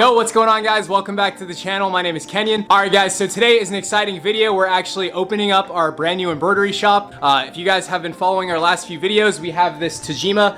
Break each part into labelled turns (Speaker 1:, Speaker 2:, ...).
Speaker 1: Yo, what's going on, guys? Welcome back to the channel. My name is Kenyon. All right, guys, so today is an exciting video. We're actually opening up our brand new embroidery shop. If you guys have been following our last few videos, we have this Tajima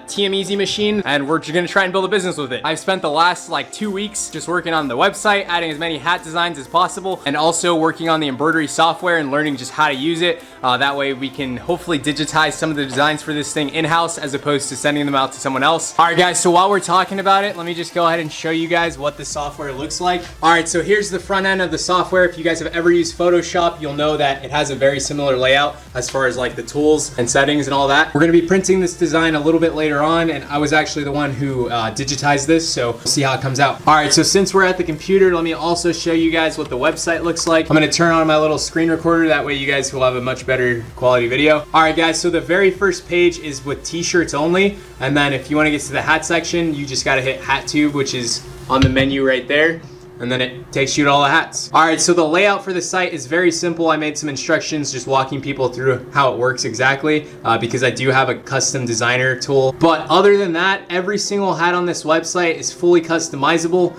Speaker 1: TME machine, and we're gonna try and build a business with it. I've spent the last like 2 weeks just working on the website, adding as many hat designs as possible, and also working on the embroidery software and learning just how to use it. That way we can hopefully digitize some of the designs for this thing in-house as opposed to sending them out to someone else. All right, guys, so while we're talking about it, let me just go ahead and show you guys what the software looks like. All right, so here's the front end of the software. If you guys have ever used Photoshop, you'll know that it has a very similar layout as far as like the tools and settings and all that. We're gonna be printing this design a little bit later on, and I was actually the one who digitized this, so we'll see how it comes out. All right, so since we're at the computer, let me also show you guys what the website looks like. I'm gonna turn on my little screen recorder, that way you guys will have a much better quality video. All right, guys, so the very first page is with t-shirts only, and then if you wanna get to the hat section, you just gotta hit hat tube, which is on the menu right there, and then it takes you to all the hats. All right, so the layout for the site is very simple. I made some instructions just walking people through how it works exactly because I do have a custom designer tool. But other than that, every single hat on this website is fully customizable.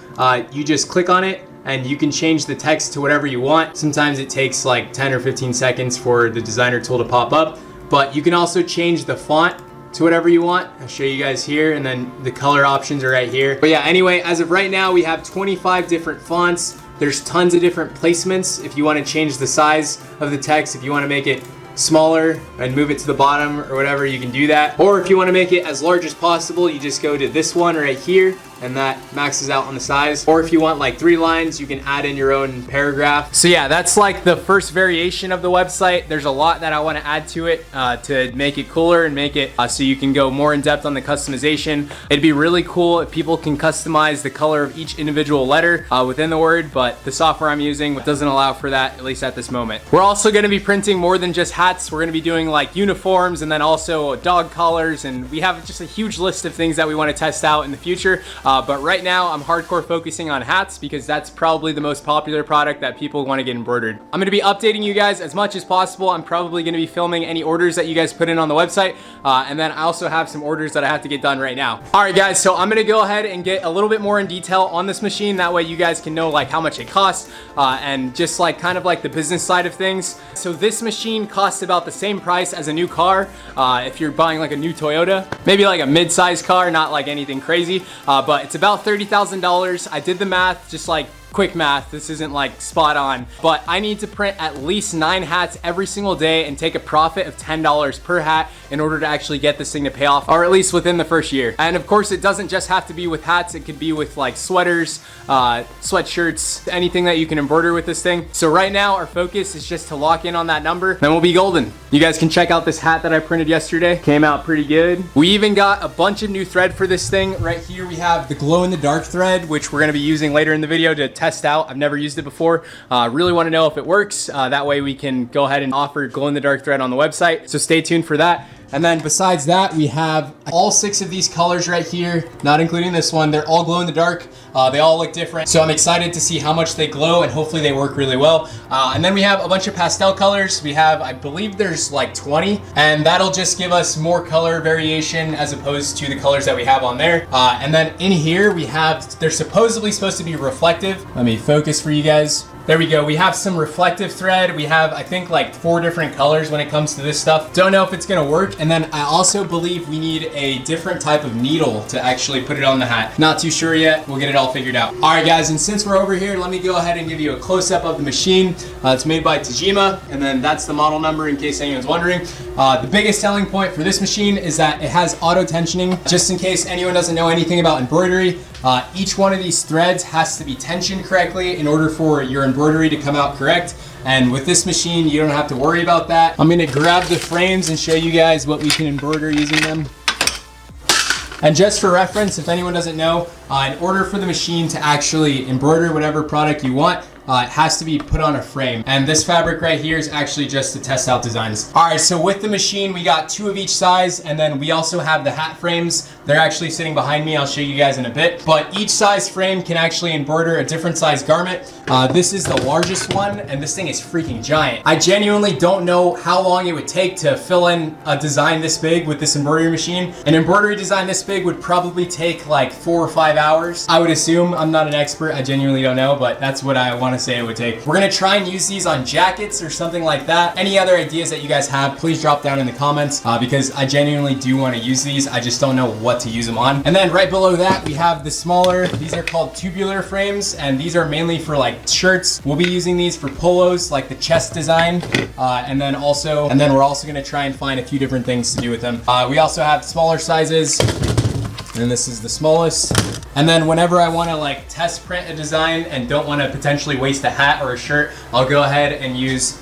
Speaker 1: You just click on it and you can change the text to whatever you want. Sometimes it takes like 10 or 15 seconds for the designer tool to pop up, but you can also change the font to whatever you want. I'll show you guys here, and then the color options are right here. But yeah, anyway, as of right now, we have 25 different fonts. There's tons of different placements. If you want to change the size of the text, if you want to make it smaller and move it to the bottom or whatever, you can do that. Or if you want to make it as large as possible, you just go to this one right here, and that maxes out on the size. Or if you want like 3 lines, you can add in your own paragraph. So yeah, that's like the first variation of the website. There's a lot that I want to add to it to make it cooler and make it so you can go more in depth on the customization. It'd be really cool if people can customize the color of each individual letter within the word, but the software I'm using doesn't allow for that, at least at this moment. We're also going to be printing more than just hats. We're going to be doing like uniforms and then also dog collars, and we have just a huge list of things that we want to test out in the future. But right now I'm hardcore focusing on hats because that's probably the most popular product that people want to get embroidered. I'm going to be updating you guys as much as possible. I'm probably going to be filming any orders that you guys put in on the website. And then I also have some orders that I have to get done right now. All right, guys, so I'm going to go ahead and get a little bit more in detail on this machine. That way you guys can know like how much it costs and just like kind of like the business side of things. So this machine costs about the same price as a new car. If you're buying like a new Toyota, maybe like a mid-sized car, not like anything crazy, but it's about $30,000. I did the math, just like quick math. This isn't like spot on, but I need to print at least 9 hats every single day and take a profit of $10 per hat in order to actually get this thing to pay off, or at least within the first year. And of course, it doesn't just have to be with hats. It could be with like sweaters, sweatshirts, anything that you can embroider with this thing. So right now our focus is just to lock in on that number, then we'll be golden. You guys can check out this hat that I printed yesterday. Came out pretty good. We even got a bunch of new thread for this thing. Right here we have the glow in the dark thread, which we're gonna be using later in the video to test out. I've never used it before. Really want to know if it works. That way we can go ahead and offer glow in the dark thread on the website. So stay tuned for that. And then besides that, we have all 6 of these colors right here, not including this one. They're all glow in the dark. They all look different. So I'm excited to see how much they glow, and hopefully they work really well. And then we have a bunch of pastel colors. We have, I believe there's like 20, and that'll just give us more color variation as opposed to the colors that we have on there. And then in here we have, they're supposedly supposed to be reflective. Let me focus for you guys. There we go. We have some reflective thread. We have, I think, like 4 different colors when it comes to this stuff. Don't know if it's gonna work. And then I also believe we need a different type of needle to actually put it on the hat. Not too sure yet. We'll get it all figured out. All right, guys, and since we're over here, let me go ahead and give you a close-up of the machine. It's made by Tajima, and then that's the model number in case anyone's wondering. The biggest selling point for this machine is that it has auto tensioning. Just in case anyone doesn't know anything about embroidery, each one of these threads has to be tensioned correctly in order for your embroidery to come out correct. And with this machine, you don't have to worry about that. I'm gonna grab the frames and show you guys what we can embroider using them. And just for reference, if anyone doesn't know, in order for the machine to actually embroider whatever product you want, it has to be put on a frame. And this fabric right here is actually just to test out designs. All right, so with the machine, we got 2 of each size, and then we also have the hat frames They're actually sitting behind me. I'll show you guys in a bit. But each size frame can actually embroider a different size garment. This is the largest one, and this thing is freaking giant. I genuinely don't know how long it would take to fill in a design this big with this embroidery machine. An embroidery design this big would probably take like 4 or 5 hours. I would assume. I'm not an expert. I genuinely don't know, but that's what I want to say it would take. We're gonna try and use these on jackets or something like that. Any other ideas that you guys have, please drop down in the comments because I genuinely do want to use these. I just don't know what to use them on. And then right below that, we have the smaller, these are called tubular frames, and these are mainly for like shirts. We'll be using these for polos, like the chest design. And then we're also gonna try and find a few different things to do with them. We also have smaller sizes, and this is the smallest. And then whenever I want to like test print a design and don't want to potentially waste a hat or a shirt, I'll go ahead and use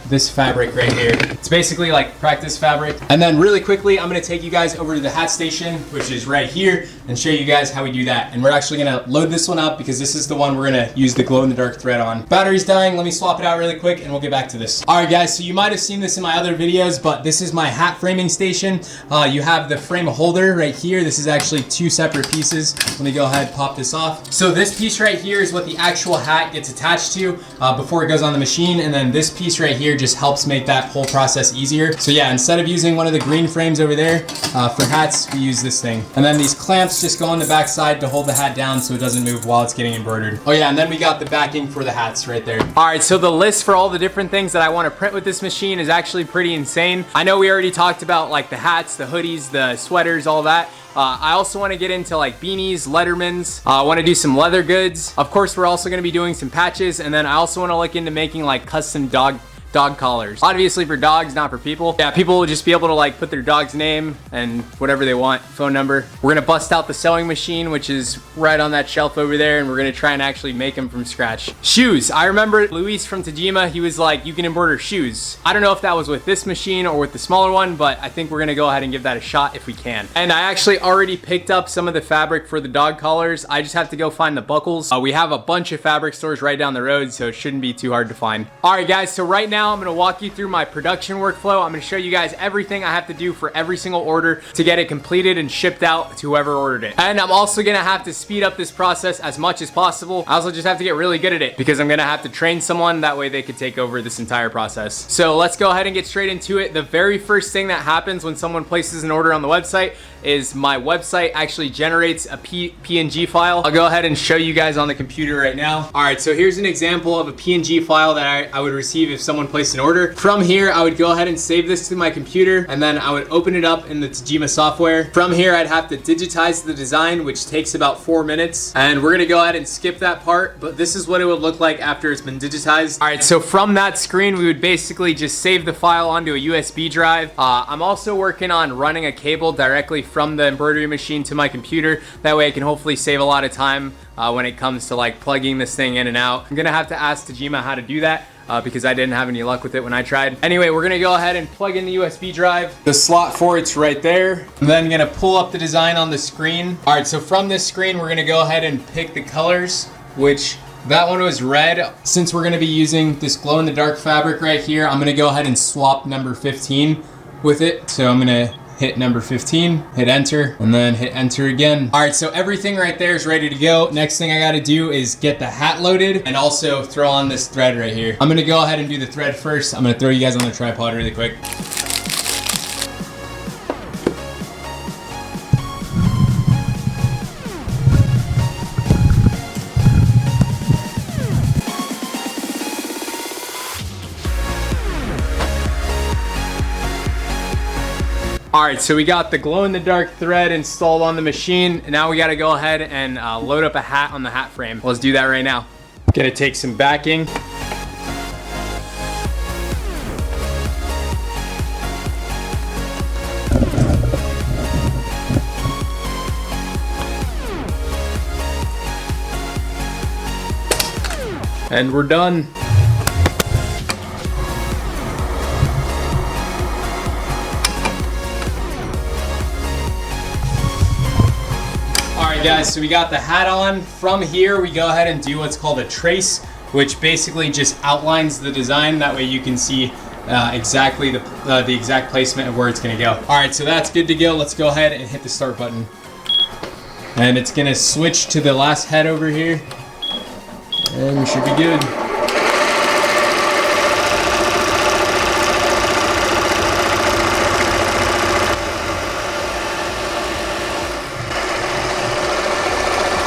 Speaker 1: this fabric right here. It's basically like practice fabric. And then really quickly, I'm going to take you guys over to the hat station, which is right here, and show you guys how we do that. And we're actually going to load this one up because this is the one we're going to use the glow in the dark thread on. Battery's dying. Let me swap it out really quick and we'll get back to this. All right, guys, so you might have seen this in my other videos, but this is my hat framing station. You have the frame holder right here. This is actually 2 separate pieces. Let me go ahead and pop this off. So this piece right here is what the actual hat gets attached to before it goes on the machine, and then this piece right here just helps make that whole process easier. So yeah, instead of using one of the green frames over there for hats, we use this thing. And then these clamps just go on the back side to hold the hat down so it doesn't move while it's getting embroidered. Oh yeah, and then we got the backing for the hats right there. All right, so the list for all the different things that I want to print with this machine is actually pretty insane. I know we already talked about like the hats, the hoodies, the sweaters, all that. I also want to get into like beanies, lettermans. I want to do some leather goods. Of course, we're also going to be doing some patches, and then I also want to look into making like custom dog collars. Obviously for dogs, not for people. Yeah, people will just be able to like put their dog's name and whatever they want, phone number. We're gonna bust out the sewing machine, which is right on that shelf over there, and we're gonna try and actually make them from scratch. Shoes. I remember Luis from Tajima, he was like, you can embroider shoes. I don't know if that was with this machine or with the smaller one, but I think we're gonna go ahead and give that a shot if we can. And I actually already picked up some of the fabric for the dog collars. I just have to go find the buckles. We have a bunch of fabric stores right down the road, so it shouldn't be too hard to find. All right, guys, so right now I'm gonna walk you through my production workflow. I'm gonna show you guys everything I have to do for every single order to get it completed and shipped out to whoever ordered it. And I'm also gonna have to speed up this process as much as possible. I also just have to get really good at it because I'm gonna have to train someone, that way they could take over this entire process. So let's go ahead and get straight into it. The very first thing that happens when someone places an order on the website is my website actually generates a PNG file. I'll go ahead and show you guys on the computer right now. All right, so here's an example of a PNG file that I would receive if someone placed an order. From here, I would go ahead and save this to my computer, and then I would open it up in the Tajima software. From here, I'd have to digitize the design, which takes about 4 minutes. And we're gonna go ahead and skip that part, but this is what it would look like after it's been digitized. All right, so from that screen, we would basically just save the file onto a USB drive. I'm also working on running a cable directly from the embroidery machine to my computer. That way I can hopefully save a lot of time when it comes to like plugging this thing in and out. I'm gonna have to ask Tajima how to do that because I didn't have any luck with it when I tried. Anyway, we're gonna go ahead and plug in the USB drive. The slot for it's right there. I'm then gonna pull up the design on the screen. All right, so from this screen, we're gonna go ahead and pick the colors, which that one was red. Since we're gonna be using this glow in the dark fabric right here, I'm gonna go ahead and swap number 15 with it. So I'm gonna hit number 15, hit enter, and then hit enter again. All right, so everything right there is ready to go. Next thing I gotta do is get the hat loaded and also throw on this thread right here. I'm gonna go ahead and do the thread first. I'm gonna throw you guys on the tripod really quick. All right, so we got the glow-in-the-dark thread installed on the machine. Now we gotta go ahead and load up a hat on the hat frame. Let's do that right now. Gonna take some backing. And we're done. Alright guys, so we got the hat on. From here we go ahead and do what's called a trace, which basically just outlines the design. That way you can see exactly the exact placement of where it's gonna go. All right, so that's good to go. Let's go ahead and hit the start button. And it's gonna switch to the last head over here. And we should be good.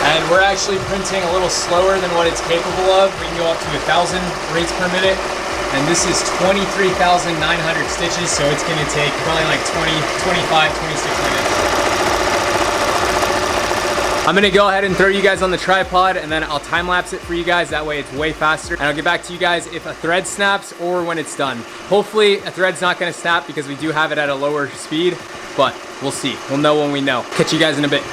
Speaker 1: And we're actually printing a little slower than what it's capable of. We can go up to 1,000 rates per minute. And this is 23,900 stitches, so it's gonna take probably like 25, 26 minutes. I'm gonna go ahead and throw you guys on the tripod, and then I'll time lapse it for you guys. That way it's way faster. And I'll get back to you guys if a thread snaps or when it's done. Hopefully a thread's not gonna snap because we do have it at a lower speed, but we'll see. We'll know when we know. Catch you guys in a bit.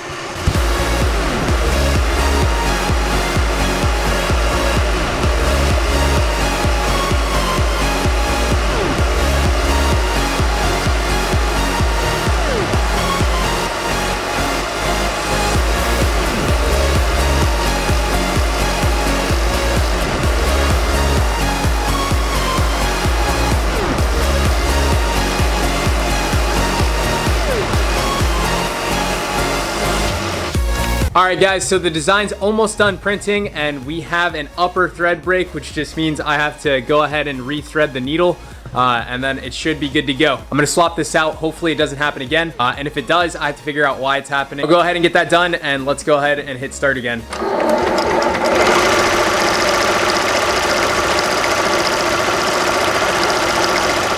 Speaker 1: All right guys, so the design's almost done printing and we have an upper thread break, which just means I have to go ahead and rethread the needle and then it should be good to go. I'm gonna swap this out. Hopefully it doesn't happen again. And if it does, I have to figure out why it's happening. I'll go ahead and get that done and let's go ahead and hit start again.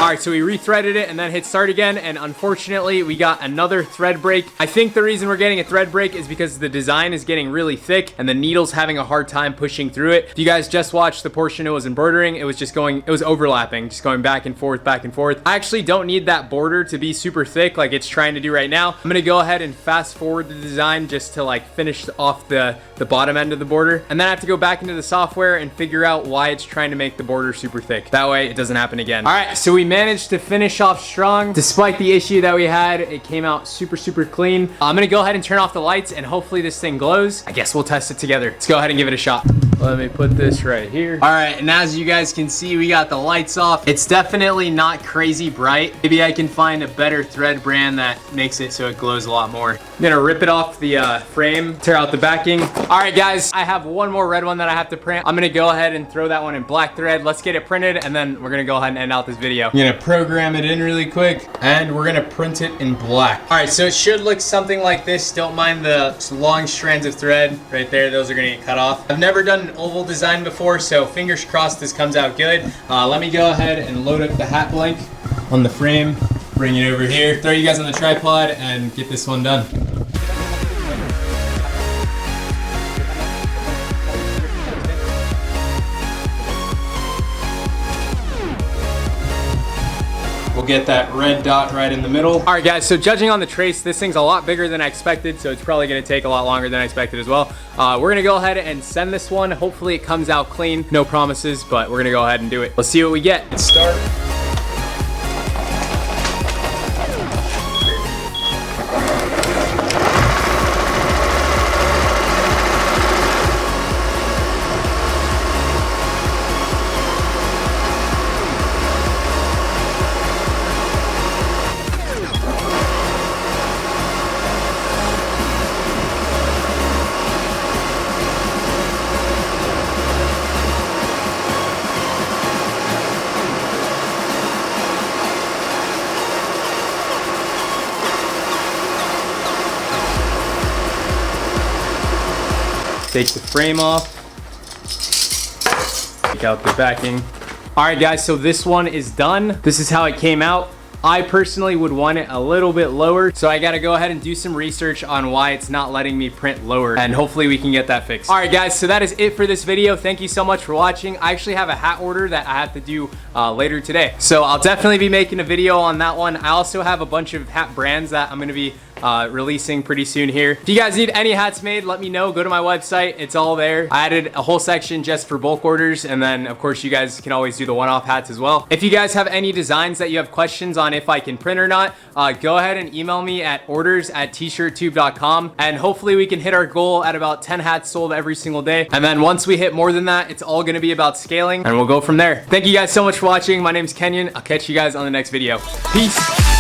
Speaker 1: All right, so we rethreaded it and then hit start again, and unfortunately we got another thread break. I think the reason we're getting a thread break is because the design is getting really thick and the needle's having a hard time pushing through it. If you guys just watched the portion it was embroidering, it was overlapping, just going back and forth, back and forth. I actually don't need that border to be super thick like it's trying to do right now. I'm gonna go ahead and fast forward the design just to like finish off the bottom end of the border, and then I have to go back into the software and figure out why it's trying to make the border super thick. That way it doesn't happen again. All right, so we managed to finish off strong. Despite the issue that we had, it came out super, super clean. I'm gonna go ahead and turn off the lights and hopefully this thing glows. I guess we'll test it together. Let's go ahead and give it a shot. Let me put this right here. All right, and as you guys can see, we got the lights off. It's definitely not crazy bright. Maybe I can find a better thread brand that makes it so it glows a lot more. I'm gonna rip it off the frame, tear out the backing. All right, guys, I have one more red one that I have to print. I'm gonna go ahead and throw that one in black thread. Let's get it printed, and then we're gonna go ahead and end out this video. I'm gonna program it in really quick, and we're gonna print it in black. All right, so it should look something like this. Don't mind the long strands of thread right there. Those are gonna get cut off. I've never done an oval design before, so fingers crossed this comes out good. Let me go ahead and load up the hat blank on the frame, bring it over here, throw you guys on the tripod, and get this one done. We'll get that red dot right in the middle. All right, guys, so judging on the trace, this thing's a lot bigger than I expected, so it's probably gonna take a lot longer than I expected as well. We're gonna go ahead and send this one. Hopefully it comes out clean. No promises, but we're gonna go ahead and do it. Let's see what we get. Let's start. Take the frame off, take out the backing. All right, guys, so this one is done. This is how it came out. I personally would want it a little bit lower, so I gotta go ahead and do some research on why it's not letting me print lower, and hopefully we can get that fixed. All right, guys, so that is it for this video. Thank you so much for watching. I actually have a hat order that I have to do later today, so I'll definitely be making a video on that one. I also have a bunch of hat brands that I'm gonna be releasing pretty soon here. If you guys need any hats made, let me know. Go to my website. It's all there. I added a whole section just for bulk orders, and then of course you guys can always do the one-off hats as well. If you guys have any designs that you have questions on if I can print or not, go ahead and email me at orders@tshirttube.com, and hopefully we can hit our goal at about 10 hats sold every single day. And then once we hit more than that, it's all going to be about scaling, and we'll go from there. Thank you guys so much for watching. My name is Kenyon. I'll catch you guys on the next video. Peace.